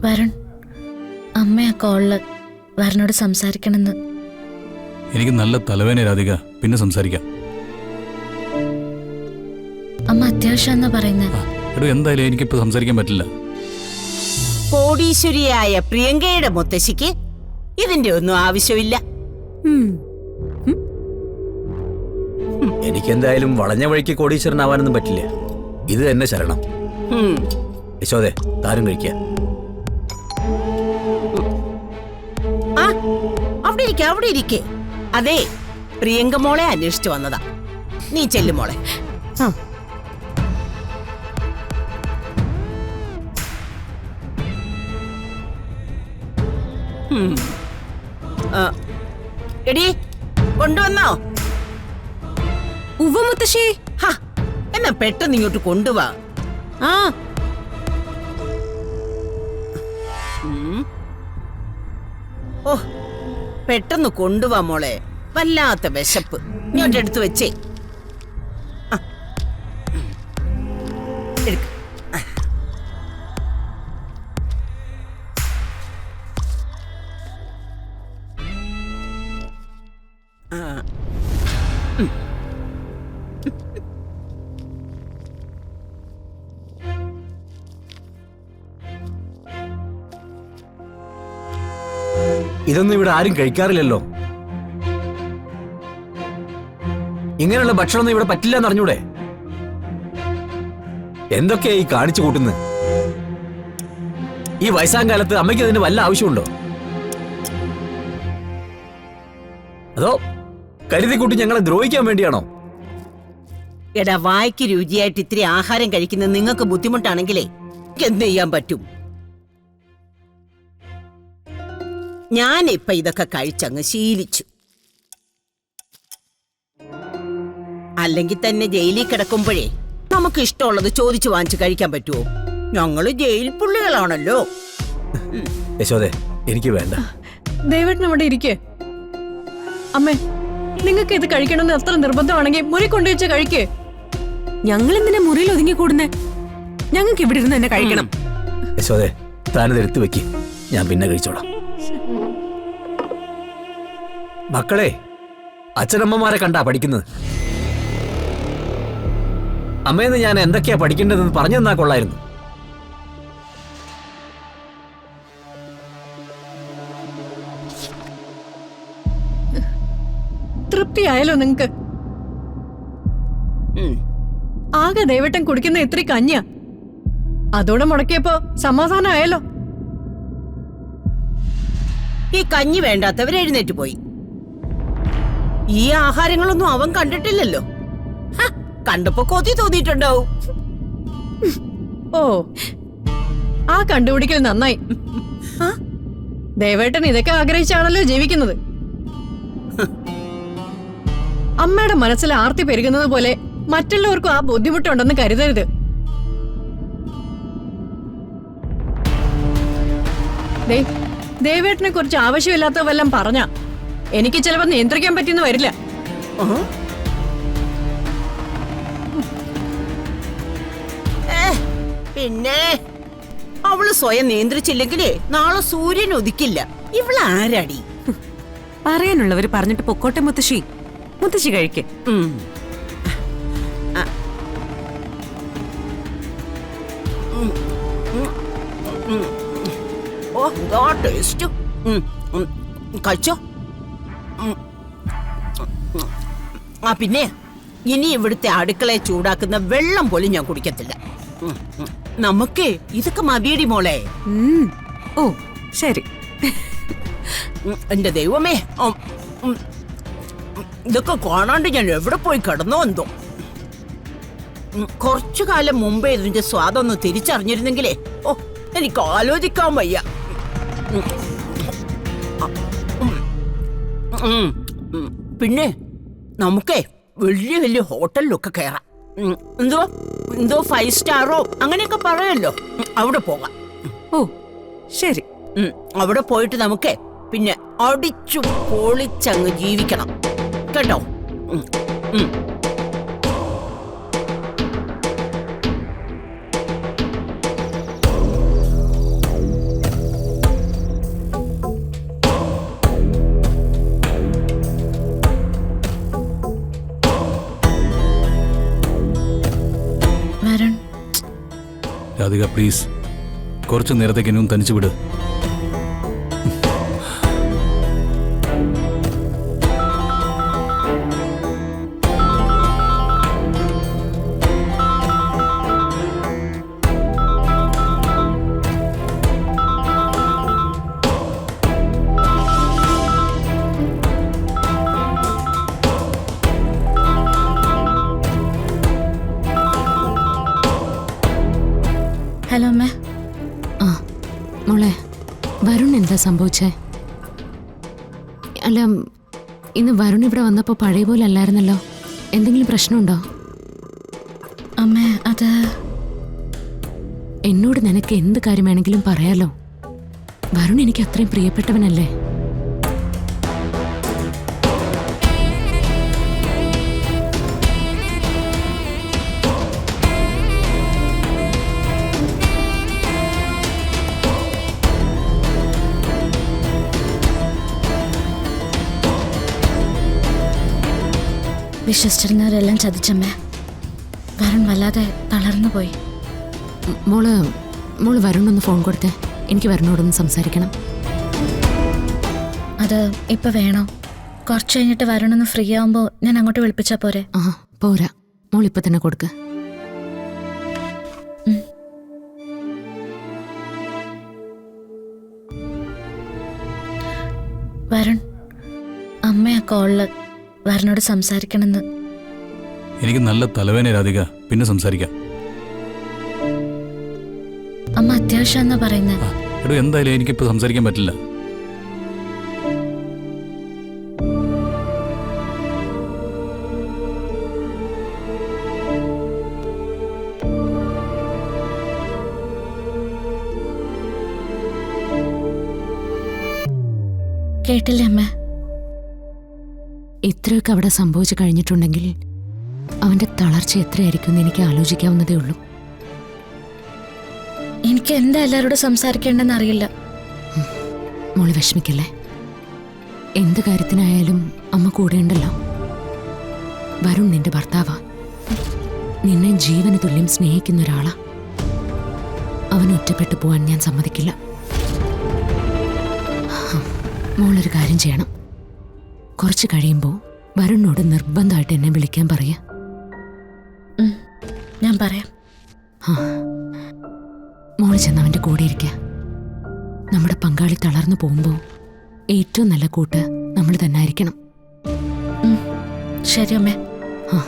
വരുൺ, അമ്മ ആ കോളില് വരുണോട് സംസാരിക്കണമെന്ന്. എനിക്ക് നല്ല തലവേദന രാധിക, പിന്നെ സംസാരിക്കാം. അമ്മ അത്യാവശ്യം എന്നാ പറയുന്നത്. എടോ, എന്തായാലും എനിക്കിപ്പോ സംസാരിക്കാൻ പറ്റില്ല. കോടീശ്വരിയായ പ്രിയങ്കയുടെ മുത്തശ്ശിക്ക് ഇതിന്റെ ഒന്നും ആവശ്യമില്ല. എനിക്കെന്തായാലും വളഞ്ഞ വഴിക്ക് കോടീശ്വരനാവാനൊന്നും പറ്റില്ല. ഇത് തന്നെ ശരണം. യശോദേ, താരം കഴിക്കുക. അവിടെ ഇരിക്കേ. അതെ, പ്രിയങ്ക മോളെ അന്വേഷിച്ചു വന്നതാ. നീ ചെല്ലു മോളെ. എടി, കൊണ്ടുവന്നോ? ഉവ്വ മുത്തശ്ശി. എന്നാ പെട്ടെന്ന് ഇങ്ങോട്ട് കൊണ്ടുവാ. ഓ, പെട്ടെന്ന് കൊണ്ടുവാ മോളെ. വല്ലാത്ത വിശപ്പ്. ഇങ്ങോട്ട് എടുത്തു വെച്ചേ. എടുക്ക. ഇതൊന്നും ഇവിടെ ആരും കഴിക്കാറില്ലല്ലോ. ഇങ്ങനെയുള്ള ഭക്ഷണമൊന്നും ഇവിടെ പറ്റില്ല എന്ന് അറിഞ്ഞൂടെ? എന്തൊക്കെയാ ഈ കാണിച്ചു കൂട്ടുന്നത്? ഈ വയസ്സാം കാലത്ത് അമ്മയ്ക്ക് അതിന് വല്ല ആവശ്യമുണ്ടോ? അതോ കരുതി കൂട്ടി ഞങ്ങളെ ദ്രോഹിക്കാൻ വേണ്ടിയാണോ? എടാ, വായ്ക്ക് രുചിയായിട്ട് ഇത്തിരി ആഹാരം കഴിക്കുന്നത് നിങ്ങൾക്ക് ബുദ്ധിമുട്ടാണെങ്കിലേ എന്ത് ചെയ്യാൻ പറ്റും? ഞാനിപ്പൊ ഇതൊക്കെ കഴിച്ചങ്ങ് ശീലിച്ചു. അല്ലെങ്കിൽ തന്നെ ജയിലിൽ കിടക്കുമ്പോഴേ നമുക്ക് ഇഷ്ടമുള്ളത് ചോദിച്ചു വാങ്ങിച്ചു കഴിക്കാൻ പറ്റുമോ? ഞങ്ങള് ജയിൽ പുള്ളികളാണല്ലോ. യശോദേ, എനിക്ക് വേണ്ട. ദേവേട്ടൻ അവിടെ ഇരിക്കേ. അമ്മേ, നിങ്ങൾക്ക് ഇത് കഴിക്കണമെന്ന് അത്ര നിർബന്ധമാണെങ്കിൽ മുറി കൊണ്ടുവച്ച കഴിക്കേ. ഞങ്ങൾ എന്തിനാ മുറിയിൽ ഒതുങ്ങി കൂടുന്നേ? ഞങ്ങൾക്ക് ഇവിടെ ഇരുന്ന് തന്നെ കഴിക്കണം. യശോദേ, താനിത് എടുത്തു വെക്ക്, ഞാൻ പിന്നെ കഴിച്ചോളാം. മക്കളെ, അച്ഛനമ്മമാരെ കണ്ടാ പഠിക്കുന്നത്. അമ്മയെന്ന് ഞാൻ എന്തൊക്കെയാ പഠിക്കേണ്ടതെന്ന് പറഞ്ഞു തന്നാ കൊള്ളായിരുന്നു. തൃപ്തിയായല്ലോ നിങ്ങക്ക്? ആകെ ദേവേട്ടൻ കുടിക്കുന്ന ഇത്തിരി കഞ്ഞ അതോടെ മുടക്കിയപ്പോ സമാധാനമായല്ലോ. ഈ കഞ്ഞി വേണ്ടാത്തവർ എഴുന്നേറ്റ് പോയി. ഈ ആഹാരങ്ങളൊന്നും അവൻ കണ്ടിട്ടില്ലല്ലോ. കണ്ടപ്പോ കൊതി തോന്നിയിട്ടുണ്ടാവും. ഓ, ആ കണ്ടുപിടിക്കൽ നന്നായി. ദേവേട്ടൻ ഇതൊക്കെ ആഗ്രഹിച്ചാണല്ലോ ജീവിക്കുന്നത്. അമ്മയുടെ മനസ്സിൽ ആർത്തി പെരുകുന്നത് പോലെ മറ്റുള്ളവർക്കും ആ ബുദ്ധിമുട്ടുണ്ടെന്ന് കരുതരുത്. ദേവേട്ടനെ കുറിച്ച് ആവശ്യമില്ലാത്ത വല്ലതും പറഞ്ഞ എനിക്ക് ചിലപ്പോ നിയന്ത്രിക്കാൻ പറ്റിയെന്ന് വരില്ല. പിന്നെ അവള് സ്വയം നിയന്ത്രിച്ചില്ലെങ്കിലേ നാളെ സൂര്യൻ ഉദിക്കില്ല. ഇവള് ആരാടി? പറയാനുള്ളവര് പറഞ്ഞിട്ട് പൊക്കോട്ടെ മുത്തശ്ശി. മുത്തശ്ശി കഴിക്കേ. ഓ, ടേസ്റ്റ്. കഴിച്ചോ. പിന്നെ ഇനി ഇവിടുത്തെ അടുക്കളയെ ചൂടാക്കുന്ന വെള്ളം പോലും ഞാൻ കുടിക്കത്തില്ല. നമുക്ക് ഇതൊക്കെ മതിയടി മോളെ. ഓ ശരി. എന്റെ ദൈവമേ, ഇതൊക്കെ കാണാണ്ട് ഞാൻ എവിടെ പോയി കിടന്നോ എന്തോ. കുറച്ചു കാലം മുമ്പേ ഇതിന്റെ സ്വാദൊന്ന് തിരിച്ചറിഞ്ഞിരുന്നെങ്കിലേ ഓ, എനിക്ക് ആലോചിക്കാൻ വയ്യ. പിന്നെ നമുക്കേ വലിയ വലിയ ഹോട്ടലിലൊക്കെ കയറാം. എന്തോ 5 സ്റ്റാറോ അങ്ങനെയൊക്കെ പറയല്ലോ, അവിടെ പോകാം. ഓ ശരി. അവിടെ പോയിട്ട് നമുക്ക് പിന്നെ അടിച്ചു പൊളിച്ചങ്ങ് ജീവിക്കണം കേട്ടോ. രാധിക പ്ലീസ്, കുറച്ച് നേരത്തേക്ക് ഇനിയും തനിച്ചു വിട്. ഹലോ അമ്മേ. ആ മോളെ, വരുൺ എന്താ സംഭവിച്ചേ? അല്ല, ഇന്ന് വരുൺ ഇവിടെ വന്നപ്പോൾ പഴയ പോലെ അല്ലായിരുന്നല്ലോ. എന്തെങ്കിലും പ്രശ്നമുണ്ടോ? അമ്മേ, അത് എന്നോട് നിനക്ക് എന്ത് കാര്യം വേണമെങ്കിലും പറയാലോ. വരുൺ എനിക്ക് അത്രയും പ്രിയപ്പെട്ടവനല്ലേ. വിശ്വസിച്ചിരുന്നവരെല്ലാം ചതിച്ചമ്മേ. വരുൺ വല്ലാതെ തളർന്നു പോയി. മോള് വരുണൊന്ന് ഫോൺ കൊടുത്തേ. എനിക്ക് വരുണോടൊന്ന് സംസാരിക്കണം. അത് ഇപ്പൊ വേണോ? കുറച്ച് കഴിഞ്ഞിട്ട് വരുണൊന്ന് ഫ്രീ ആവുമ്പോ ഞാൻ അങ്ങോട്ട് വിളിപ്പിച്ചാ പോരെ? ആ പോരാ, മോൾ ഇപ്പൊ തന്നെ കൊടുക്ക്. വരുൺ, അമ്മ ആ കോളില് വരുണോട് സംസാരിക്കണമെന്ന്. എനിക്ക് നല്ല തലവേദന രാധിക, പിന്നെ സംസാരിക്കാം. അമ്മ അത്യാവശ്യം എന്നാ പറയുന്നത്. എടോ, എന്തായാലും എനിക്കിപ്പോൾ സംസാരിക്കാൻ പറ്റില്ല. കേട്ടില്ലേ അമ്മ? ഇത്രയൊക്കെ അവിടെ സംഭവിച്ചു കഴിഞ്ഞിട്ടുണ്ടെങ്കിൽ അവന്റെ തളർച്ച എത്രയായിരിക്കും എന്ന് എനിക്ക് ആലോചിക്കാവുന്നതേ ഉള്ളൂ. എനിക്ക് എന്താ എല്ലാവരോടും സംസാരിക്കേണ്ടെന്ന് അറിയില്ല. മോള് വിഷമിക്കല്ലേ. എന്ത് കാര്യത്തിനായാലും അമ്മ കൂടെയുണ്ടല്ലോ. വരുൺ നിന്റെ ഭർത്താവാ. നിന്നെ ജീവന് തുല്യം സ്നേഹിക്കുന്ന ഒരാളാ. അവൻ ഒറ്റപ്പെട്ടു പോവാൻ ഞാൻ സമ്മതിക്കില്ല. മോളൊരു കാര്യം ചെയ്യണം. കുറച്ച് കഴിയുമ്പോൾ വരുണിനോട് നിർബന്ധമായിട്ട് എന്നെ വിളിക്കാൻ പറയാ. ഞാൻ പറയാം. മോള് ചെന്ന് അവൻ്റെ കൂടെ ഇരിക്കുക. നമ്മുടെ പങ്കാളി തളർന്നു പോകുമ്പോൾ ഏറ്റവും നല്ല കൂട്ട് നമ്മൾ തന്നെ ആയിരിക്കണം. ശരി അമ്മേ. ആ